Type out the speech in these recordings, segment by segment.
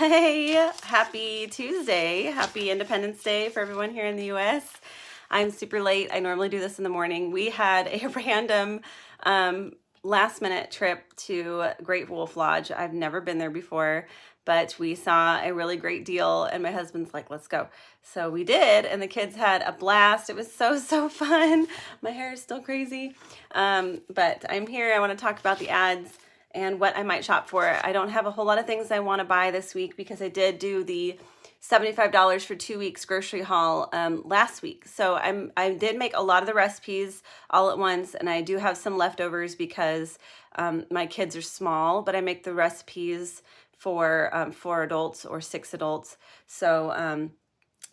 Hey, happy Tuesday. Happy Independence Day for everyone here in the US. I'm super late. I normally do this in the morning. We had a random last minute trip to Great Wolf Lodge. I've never been there before, but we saw a really great deal and my husband's like, let's go. So we did, and the kids had a blast. It was so fun. My hair is still crazy. But I'm here. I want to talk about the ads and what I might shop for. I don't have a whole lot of things I want to buy this week because I did do the $75 for 2 weeks grocery haul last week. So I did make a lot of the recipes all at once, and I do have some leftovers because my kids are small, but I make the recipes for 4 adults or 6 adults. So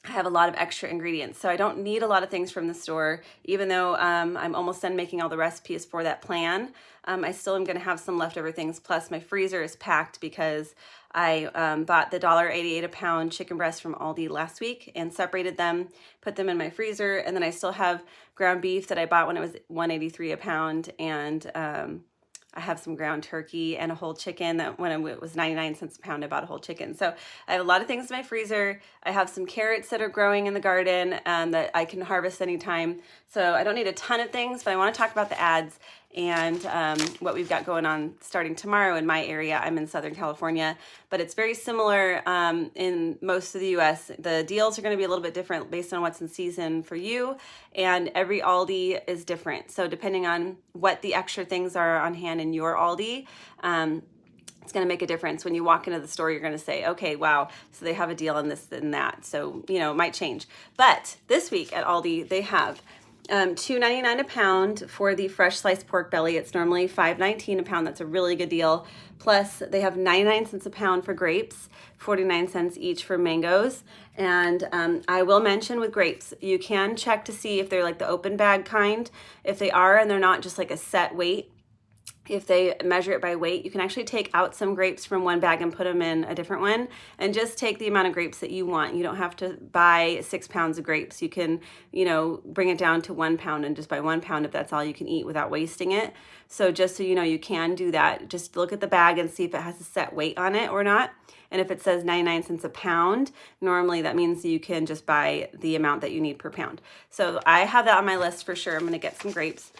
I have a lot of extra ingredients. So I don't need a lot of things from the store, even though I'm almost done making all the recipes for that plan. I still am going to have some leftover things. Plus my freezer is packed because I bought the $1.88 a pound chicken breast from Aldi last week and separated them, put them in my freezer. And then I still have ground beef that I bought when it was $1.83 a pound. And I have some ground turkey and a whole chicken that when it was 99 cents a pound, I bought a whole chicken. So I have a lot of things in my freezer. I have some carrots that are growing in the garden that I can harvest anytime. So I don't need a ton of things, but I want to talk about the ads and what we've got going on starting tomorrow in my area. I'm in Southern California, but it's very similar in most of the US. The deals are going to be a little bit different based on what's in season for you, and every Aldi is different. So depending on what the extra things are on hand in your Aldi, it's going to make a difference. When you walk into the store, you're going to say, okay, wow, so they have a deal on this and that. So, it might change. But this week at Aldi, they have $2.99 a pound for the fresh sliced pork belly. It's normally $5.19 a pound. That's a really good deal. Plus, they have 99 cents a pound for grapes, 49 cents each for mangoes. And I will mention with grapes, you can check to see if they're like the open bag kind. If they are and they're not just like a set weight, if they measure it by weight, you can actually take out some grapes from one bag and put them in a different one and just take the amount of grapes that you want. You don't have to buy 6 pounds of grapes. You can, bring it down to 1 pound and just buy 1 pound if that's all you can eat without wasting it. So just so you know, you can do that. Just look at the bag and see if it has a set weight on it or not. And if it says 99 cents a pound, normally that means you can just buy the amount that you need per pound. So I have that on my list for sure. I'm going to get some grapes.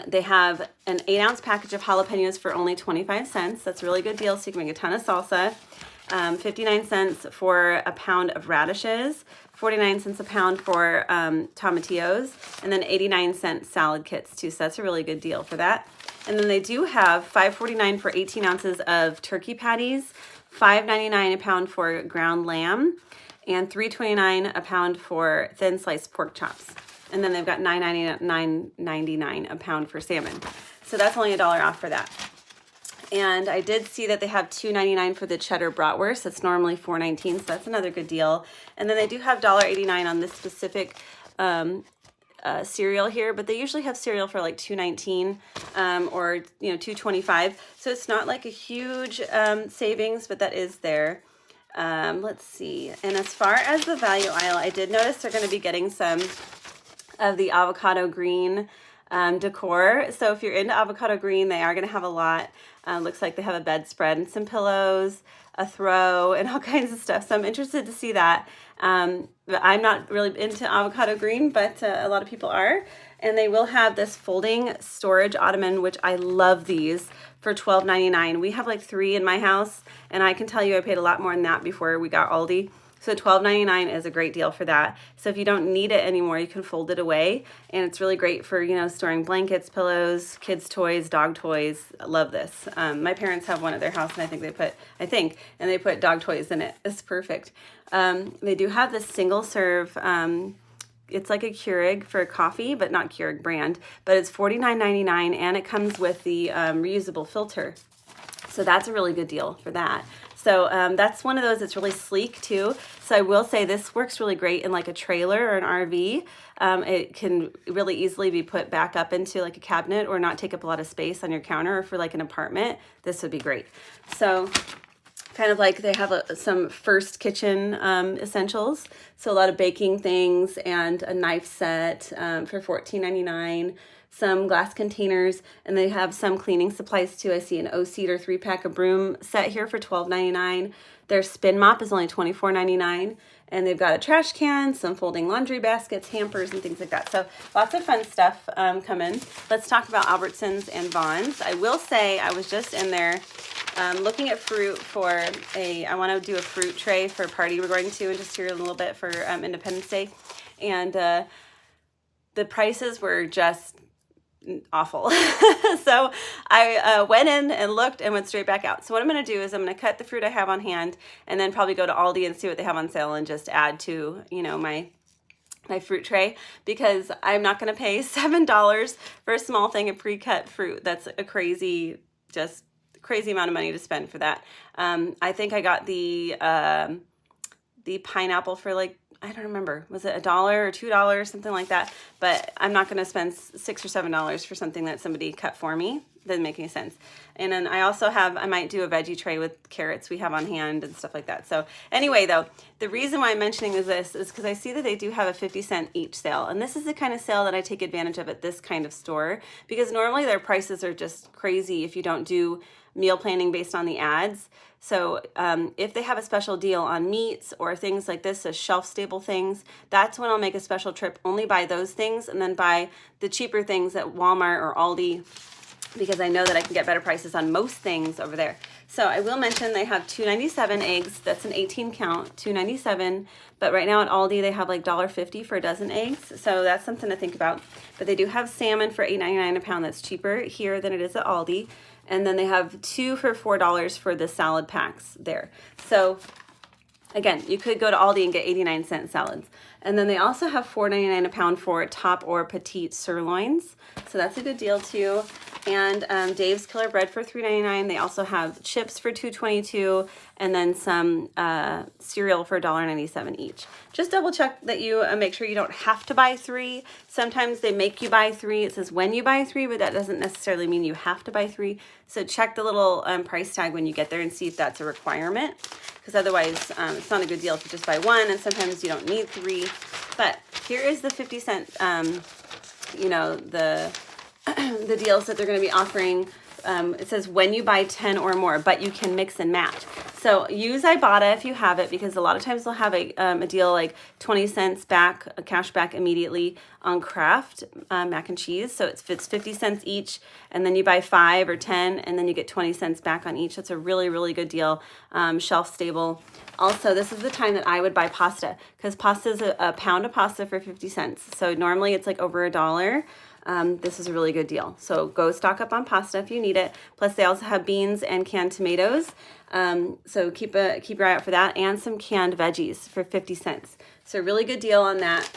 They have an 8-ounce package of jalapenos for only 25 cents. That's a really good deal, so you can make a ton of salsa. 59 cents for a pound of radishes, 49 cents a pound for tomatillos, and then 89-cent salad kits too. So that's a really good deal for that. And then they do have $5.49 for 18 ounces of turkey patties, $5.99 a pound for ground lamb, and $3.29 a pound for thin sliced pork chops. And then they've got $9.99 a pound for salmon. So that's only $1 off for that. And I did see that they have $2.99 for the cheddar bratwurst. That's normally $4.19, so that's another good deal. And then they do have $1.89 on this specific cereal here, but they usually have cereal for like $2.19 or $2.25. So it's not like a huge savings, but that is there. Let's see. And as far as the value aisle, I did notice they're going to be getting some of the avocado green decor. So if you're into avocado green, they are going to have a lot. Looks like they have a bedspread and some pillows, a throw, and all kinds of stuff. So I'm interested to see that. But I'm not really into avocado green, but a lot of people are. And they will have this folding storage ottoman, which I love these, for $12.99. We have like 3 in my house, and I can tell you I paid a lot more than that before we got Aldi. So $12.99 is a great deal for that. So if you don't need it anymore, you can fold it away. And it's really great for, storing blankets, pillows, kids' toys, dog toys. I love this. My parents have one at their house, and they put dog toys in it. It's perfect. They do have this single serve, it's like a Keurig for coffee, but not Keurig brand, but it's $49.99, and it comes with the reusable filter. So that's a really good deal for that. So that's one of those that's really sleek too. So I will say this works really great in like a trailer or an RV. It can really easily be put back up into like a cabinet or not take up a lot of space on your counter, or for like an apartment. This would be great. So kind of like they have some first kitchen essentials. So a lot of baking things and a knife set for $14.99. some glass containers, and they have some cleaning supplies too. I see an O-Cedar 3-pack of broom set here for $12.99. Their spin mop is only $24.99. And they've got a trash can, some folding laundry baskets, hampers, and things like that. So lots of fun stuff coming. Let's talk about Albertsons and Vons. I will say I was just in there looking at fruit for I want to do a fruit tray for a party we're going to in just here in a little bit for Independence Day. And the prices were just awful. So I went in and looked and went straight back out. So what I'm going to do is I'm going to cut the fruit I have on hand and then probably go to Aldi and see what they have on sale and just add to, my fruit tray, because I'm not going to pay $7 for a small thing of pre-cut fruit. That's a crazy amount of money to spend for that. I think I got the pineapple for like, I don't remember, was it $1 or $2, something like that? But I'm not going to spend $6 or $7 for something that somebody cut for me. Doesn't make any sense. And then I might do a veggie tray with carrots we have on hand and stuff like that. So anyway, though, the reason why I'm mentioning this is because I see that they do have a 50-cent each sale. And this is the kind of sale that I take advantage of at this kind of store, because normally their prices are just crazy if you don't do meal planning based on the ads. So if they have a special deal on meats or things like this, as shelf-stable things, that's when I'll make a special trip, only buy those things and then buy the cheaper things at Walmart or Aldi, because I know that I can get better prices on most things over there. So I will mention they have $2.97 eggs. That's an 18 count, $2.97. But right now at Aldi, they have like $1.50 for a dozen eggs. So that's something to think about. But they do have salmon for $8.99 a pound. That's cheaper here than it is at Aldi. And then they have 2 for $4 for the salad packs there. So again, you could go to Aldi and get 89-cent salads. And then they also have $4.99 a pound for top or petite sirloins. So that's a good deal too. And Dave's Killer Bread for $3.99. They also have chips for $2.22, and then some cereal for $1.97 each. Just double check that you make sure you don't have to buy 3. Sometimes they make you buy 3. It says when you buy 3, but that doesn't necessarily mean you have to buy 3. So check the little price tag when you get there and see if that's a requirement, because otherwise it's not a good deal if you just buy 1, and sometimes you don't need 3. But here is the 50-cent, the deals that they're going to be offering. It says when you buy 10 or more, but you can mix and match. So use Ibotta if you have it, because a lot of times they'll have a deal like 20 cents back, a cash back immediately on Kraft mac and cheese. So it's 50 cents each, and then you buy 5 or 10, and then you get 20 cents back on each. That's a really, really good deal, shelf stable. Also, this is the time that I would buy pasta, because pasta is a pound of pasta for 50 cents. So normally it's like over $1. This is a really good deal. So go stock up on pasta if you need it. Plus they also have beans and canned tomatoes. So keep your eye out for that, and some canned veggies for 50 cents. So really good deal on that.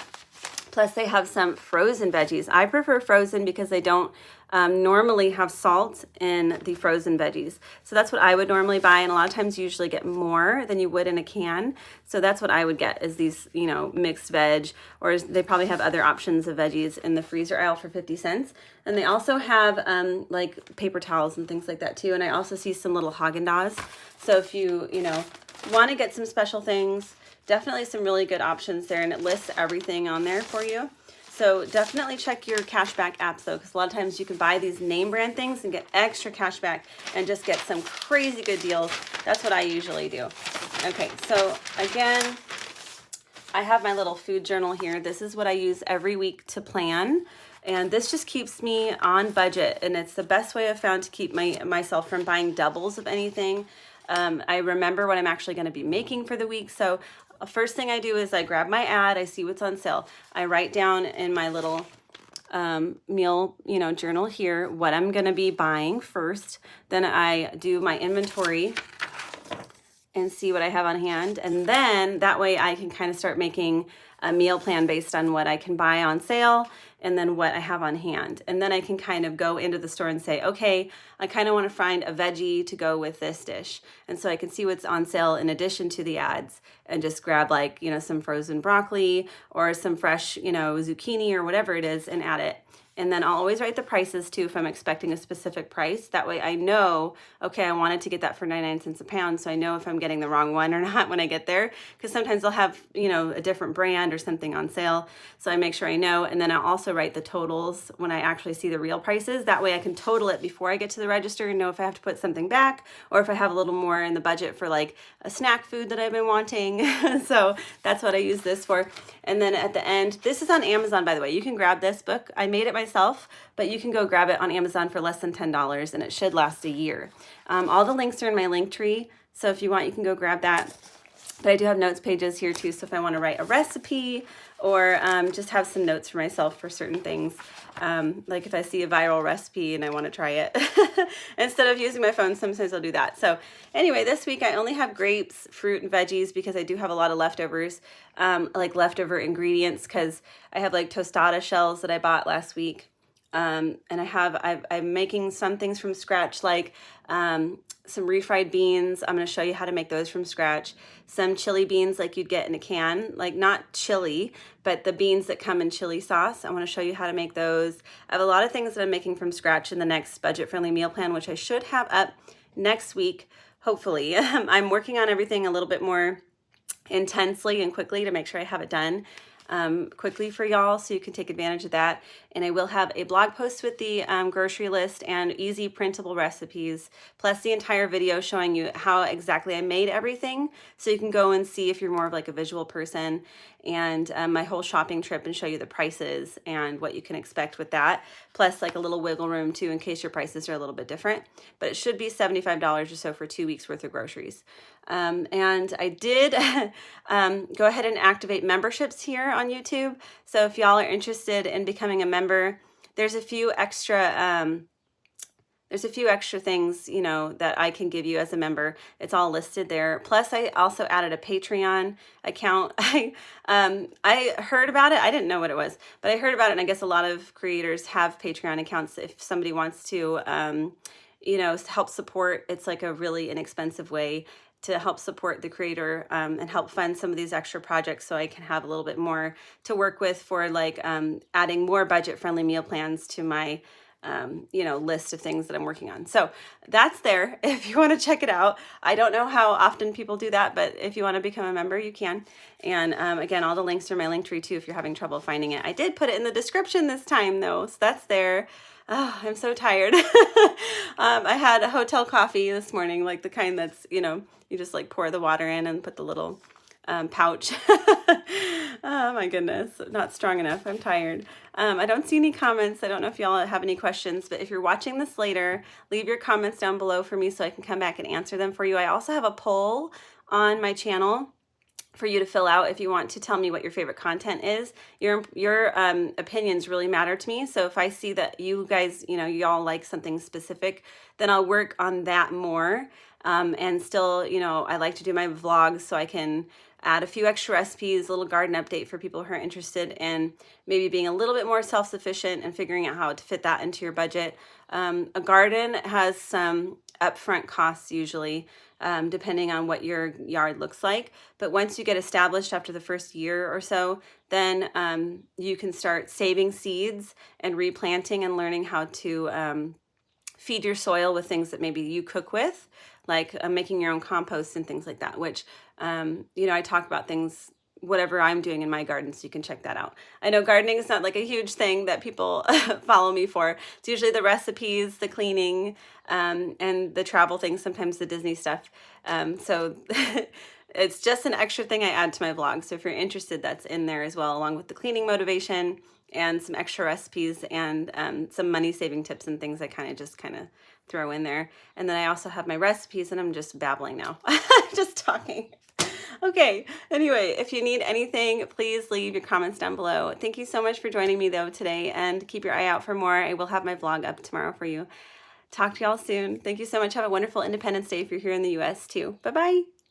Plus they have some frozen veggies. I prefer frozen because they don't normally have salt in the frozen veggies. So that's what I would normally buy, and a lot of times you usually get more than you would in a can. So that's what I would get, is these, mixed veg, or they probably have other options of veggies in the freezer aisle for 50 cents. And they also have like paper towels and things like that too. And I also see some little Haagen-Dazs. So if you, want to get some special things, definitely some really good options there, and it lists everything on there for you. So definitely check your cashback apps though, because a lot of times you can buy these name brand things and get extra cashback and just get some crazy good deals. That's what I usually do. Okay, so again, I have my little food journal here. This is what I use every week to plan. And this just keeps me on budget, and it's the best way I've found to keep myself from buying doubles of anything. I remember what I'm actually going to be making for the week. So first thing I do is I grab my ad, I see what's on sale. I write down in my little meal, journal here what I'm going to be buying first. Then I do my inventory and see what I have on hand. And then that way I can kind of start making a meal plan based on what I can buy on sale and then what I have on hand. And then I can kind of go into the store and say, okay, I kind of want to find a veggie to go with this dish. And so I can see what's on sale in addition to the ads, and just grab some frozen broccoli or some fresh, zucchini or whatever it is, and add it. And then I'll always write the prices too if I'm expecting a specific price. That way I know, okay, I wanted to get that for 99 cents a pound, so I know if I'm getting the wrong one or not when I get there, because sometimes they'll have, you know, a different brand or something on sale. So I make sure I know, and then I'll also write the totals when I actually see the real prices. That way I can total it before I get to the register and know if I have to put something back or if I have a little more in the budget for like a snack food that I've been wanting. So that's what I use this for. And then at the end, this is on Amazon, by the way. You can grab this book. I made it myself, but you can go grab it on Amazon for less than $10, and it should last a year. All the links are in my link tree, so if you want, you can go grab that. But I do have notes pages here too, so if I want to write a recipe or just have some notes for myself for certain things, like if I see a viral recipe and I want to try it, instead of using my phone, sometimes I'll do that. So anyway, this week I only have grapes, fruit, and veggies because I do have a lot of leftovers, like leftover ingredients, because I have like tostada shells that I bought last week. And I'm making some things from scratch, like some refried beans. I'm going to show you how to make those from scratch. Some chili beans like you'd get in a can, like not chili, but the beans that come in chili sauce. I want to show you how to make those. I have a lot of things that I'm making from scratch in the next budget-friendly meal plan, which I should have up next week, hopefully. I'm working on everything a little bit more intensely and quickly to make sure I have it done quickly for y'all, so you can take advantage of that. And I will have a blog post with the grocery list and easy printable recipes, plus the entire video showing you how exactly I made everything, so you can go and see if you're more of like a visual person, and my whole shopping trip, and show you the prices and what you can expect with that, plus like a little wiggle room too in case your prices are a little bit different. But it should be $75 or so for 2 weeks worth of groceries. And I did go ahead and activate memberships here on YouTube. So if y'all are interested in becoming a member, there's a few extra things, you know, that I can give you as a member. It's all listed there. Plus, I also added a Patreon account. I heard about it. I didn't know what it was, but I heard about it, and I guess a lot of creators have Patreon accounts. If somebody wants to, you know, help support, it's like a really inexpensive way to help support the creator and help fund some of these extra projects, so I can have a little bit more to work with for like adding more budget-friendly meal plans to my you know, list of things that I'm working on. So that's there if you want to check it out. I don't know how often people do that, but if you want to become a member, you can. And again, all the links are in my link tree too if you're having trouble finding it. I did put it in the description this time though, so that's there. Oh, I'm so tired. I had a hotel coffee this morning, like the kind that's, you know, you just like pour the water in and put the little pouch. Oh my goodness, not strong enough. I'm tired. I don't see any comments. I don't know if y'all have any questions, but if you're watching this later, leave your comments down below for me so I can come back and answer them for you. I also have a poll on my channel for you to fill out if you want to tell me what your favorite content is. Your opinions really matter to me. So if I see that you guys, you know, y'all like something specific, then I'll work on that more. And still, you know, I like to do my vlogs so I can add a few extra recipes, a little garden update for people who are interested in maybe being a little bit more self-sufficient and figuring out how to fit that into your budget. A garden has some upfront costs usually, depending on what your yard looks like. But once you get established after the first year or so, then you can start saving seeds and replanting and learning how to feed your soil with things that maybe you cook with, like making your own compost and things like that, which, you know, I talk about things, whatever I'm doing in my garden, so you can check that out. I know gardening is not like a huge thing that people follow me for. It's usually the recipes, the cleaning, and the travel things, sometimes the Disney stuff. So it's just an extra thing I add to my vlog. So if you're interested, that's in there as well, along with the cleaning motivation and some extra recipes and some money saving tips and things I kind of throw in there. And then I also have my recipes, and I'm just babbling now. Just talking. Okay, anyway, if you need anything, please leave your comments down below. Thank you so much for joining me though today, and keep your eye out for more. I will have my vlog up tomorrow for you. Talk to y'all soon. Thank you so much. Have a wonderful Independence Day if you're here in the US too. Bye-bye.